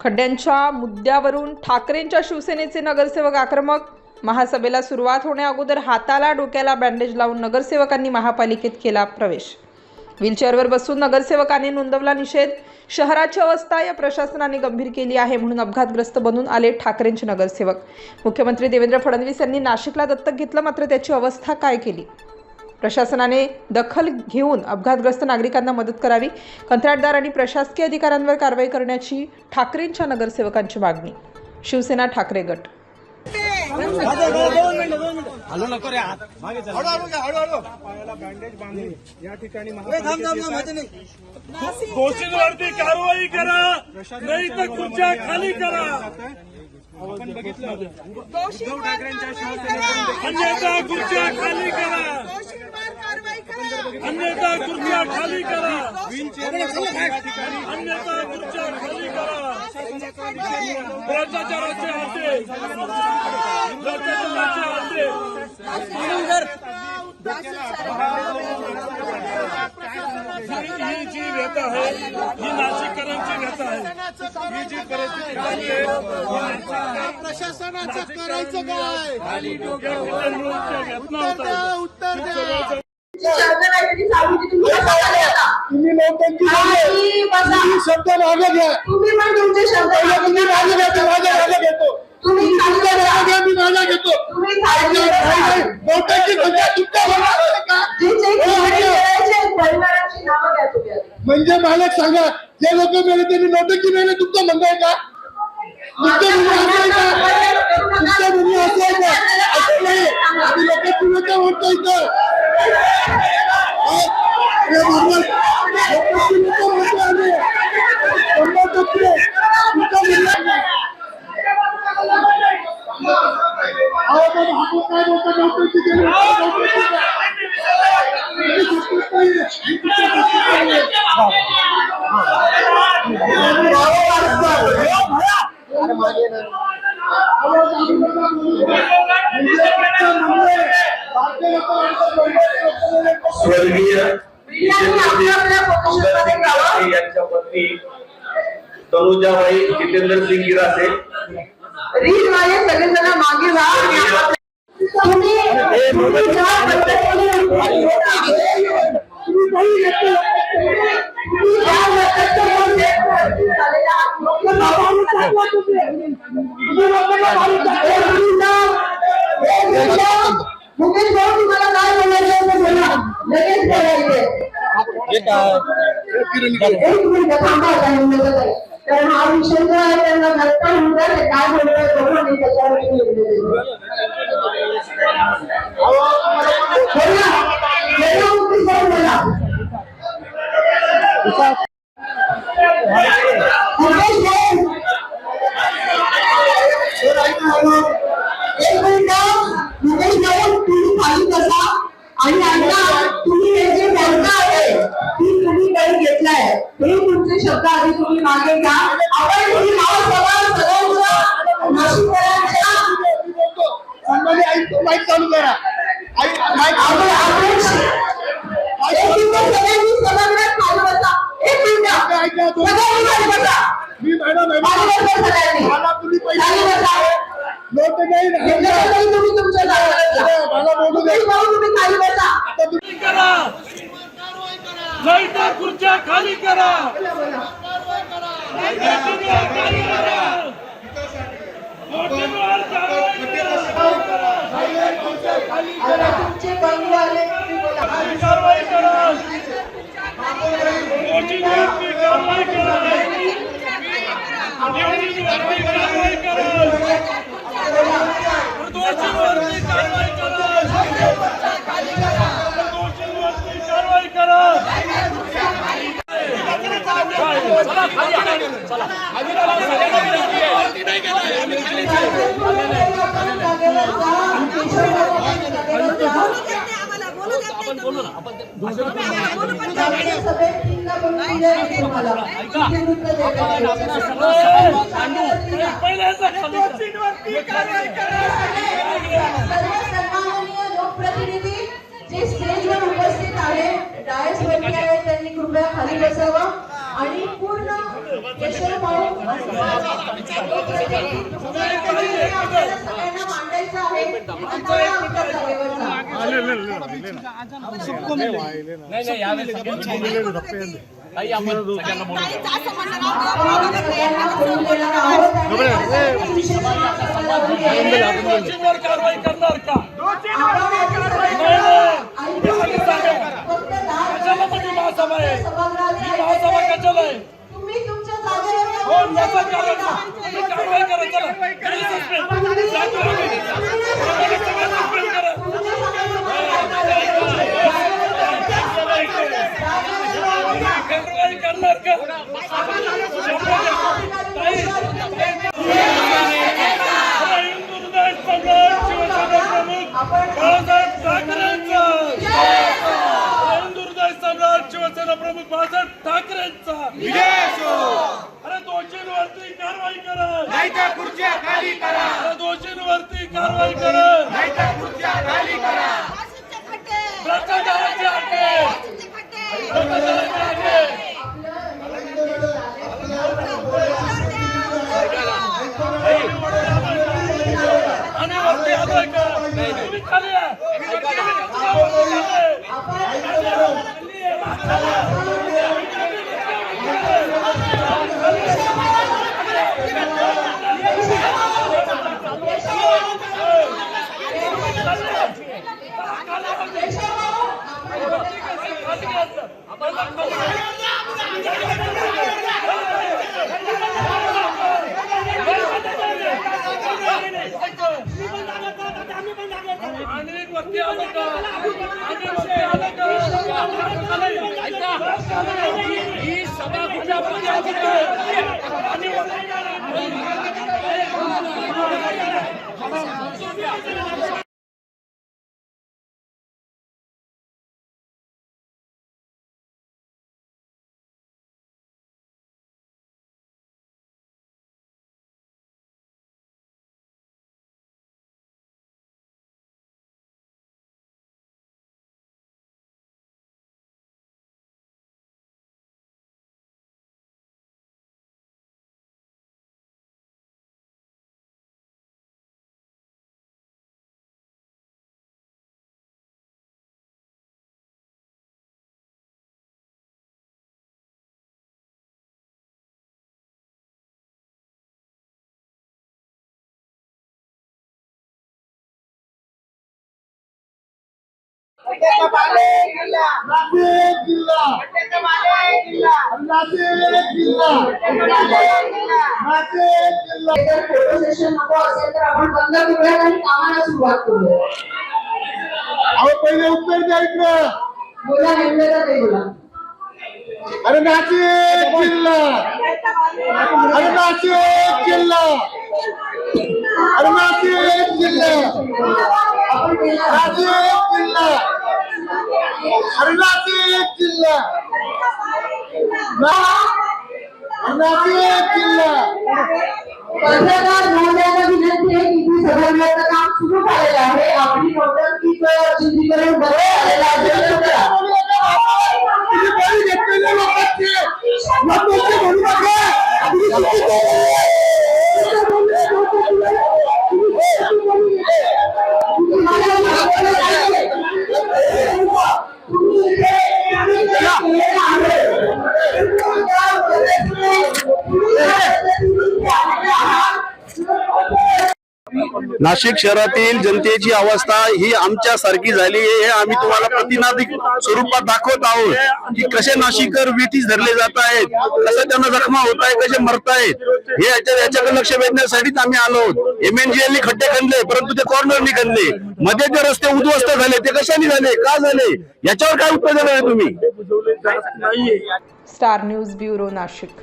खड्ड्यांच्या मुद्द्यावरून ठाकरेंच्या शिवसेनेचे नगरसेवक आक्रमक. महासभेला सुरुवात होण्या अगोदर हाताला डोक्याला बँडेज लावून नगरसेवकांनी महापालिकेत केला प्रवेश. व्हीलचेअरवर बसून नगरसेवकांनी नोंदवला निषेध. शहराची अवस्था या प्रशासनाने गंभीर केली आहे म्हणून अपघातग्रस्त बनून आले ठाकरेंचे नगरसेवक. मुख्यमंत्री देवेंद्र फडणवीस यांनी नाशिकला दत्तक घेतलं, मात्र त्याची अवस्था काय केली? प्रशासनाने दखल घेऊन अपघातग्रस्त नागरिकांना मदत करावी. कंत्राटदार आणि प्रशासकीय अधिकाऱ्यांवर कारवाई करण्याची ठाकरेंच्या नगरसेवकांची मागणी. शिवसेना ठाकरे गट. हॅलो नको रे हात मागे चल. हळू पायाला बँडेज बांधून या ठिकाणी दोषींवरती कारवाई करा, नाही तर खुर्च्या खाली करा. आपण बघितलं उद्धव ठाकरेंच्या शिवसेनेकडून अन्यथा खुर्च्या खाली करा, अन्यथा खुर्च्या खाली करा, अन्यथा खुर्च्या खाली करा. भ्रष्टाचाराचे हत्ते, भ्रष्टाचाराचे हत्ते. ही जी व्यथा आहे ही नाशिककरांची व्यथा आहे. ही जी परिस्थिती झाली आहे प्रशासनाचं करायचं काय? खाली डोक्या मिळून घटना होत आहे. तुम्ही नौटंकी शब्द मागे घ्या. तुम्ही पण तुमचे शब्द तुम्ही मागे घ्या, माझ्या मागे घेतो. तुम्ही खाली घ्या, मी माझा घेतो. तुम्ही खाली नौटंकी तुमच्या परिवाराची नावं घ्या तुम्ही. म्हणजे मालक सांगा, जे लोक मेले त्यांनी नौटंकी मेले तुमचं म्हणताय का? तुमच्या मुली असं का? तुमच्या मुली असं आहे का? असं नाही. आम्ही लोकांची व्यथा म्हणतो इथं. स्वर्गीय यांच्या पत्नी तनुजाबाई जितेंद्र सिंग गिरासे. रीत वाले सगळेजण मागे व्हा. तुम्ही मुकेश भाऊ तुम्हाला काय बोलायचं बोला, लगेच बोलायचे. कारण हा विषय जो आहे त्यांना घट्ट होऊन जाते. काय बोलतोय बघून त्याच्यावर मुकेश भाऊ तुम्ही खाली बसा आणि आता तुम्ही हे जे बँका आहे ती तुम्ही काही घेतलाय हे तुमचे शब्द आधी तुम्ही मागे घ्या. आपण तुम्ही माईक चालू करा. मी मॅडम मला तुम्ही पैसे लोक नाही तुम्ही तुमच्या मला बोलू दे. तुम्ही खाली बसा. करा, नाही तर खुर्च्या खाली करा. तुमचे बंगवाले कारवाई करा, दोषींवरती कारवाई करा, दोषींवरती कारवाई करा, दोषींवरती कारवाई करा, दोषींवरती कारवाई करा. लोकप्रतिनिधी जे स्टेजवर उपस्थित आहे, डायसवरती आहे, त्यांनी कृपया खाली बसावं आणि पूर्ण केशव भाऊ सगळ्यांना मांडायचं आहे. दोषींवर कारवाई करणार का? कशाला म्हणजे महासभा आहे? ही महासभा कशाला आहे? तुम्ही तुमच्या जागेवर हो, नसेल करायचं. तुम्ही कारवाई करा. चला, घरी suspend. suspend करा. कारवाई करणार का? हिंदुत्व सम्राट शिवसेना प्रमुख बाळासाहेब ठाकरेंचा. हिंदुत्व सम्राट शिवसेना प्रमुख बाळासाहेब ठाकरेंचा. अरे दोषींवरती कारवाई करा. अरे दोषींवरती कारवाई करा. भ्रष्टाचाराची अटक. भ्रष्टाचाराची अटक. आणि वरती आलोय का? तुम्ही खाली या. आणि वरती आलो का? आणि वरती आलो का? ही सभा कुठल्या प्रकारची आहे? आणि नाशिक जिल्हा फोटो सेशन नको असेल तर आपण बंद करूया आणि कामाला सुरुवात करूया. अहो पहिले उत्तर द्या इकडं. बोला नेमलेला ते बोला. अरे नाशिक जिल्हा. अरे नाशिक जिल्हा. अरे नाशिक जिल्हा. आपण केला नाशिक जिल्हा. अरे नाशिक जिल्हा. नाशिक जिल्हा. पत्रकार महोदयांना विनंती आहे की ती सभागृहाचं काम सुरू झालेलं आहे. आपली नोटंकीचं चित्रीकरण बरोबर झालेलं आहे. तुम्ही बळी घेतलेल्या लोकांचे लोकांचे म्हणू नका. तुम्ही चुकीचं बोलले. नाशिक शहरातील जनतेची अवस्था ही आमच्या सारखी झाली आहे. हे आम्ही तुम्हाला प्रतिनादिक स्वरूपात दाखवत आहोत की कसे नाशिकर विटीस धरले जात आहेत, कसे त्यांना जखमा होत आहे, कसे मरत आहेत. हे याच्याकडे लक्ष वेधण्यासाठीच आम्ही आलो आहोत. MNGL खड्डे खणले परंतु ते कॉर्नरनी खणले. मध्ये ते रस्ते उद्ध्वस्त झाले, ते कशाने झाले, का झाले, याच्यावर काय उत्तर देणार आहे तुम्ही? Star news bureau Nashik.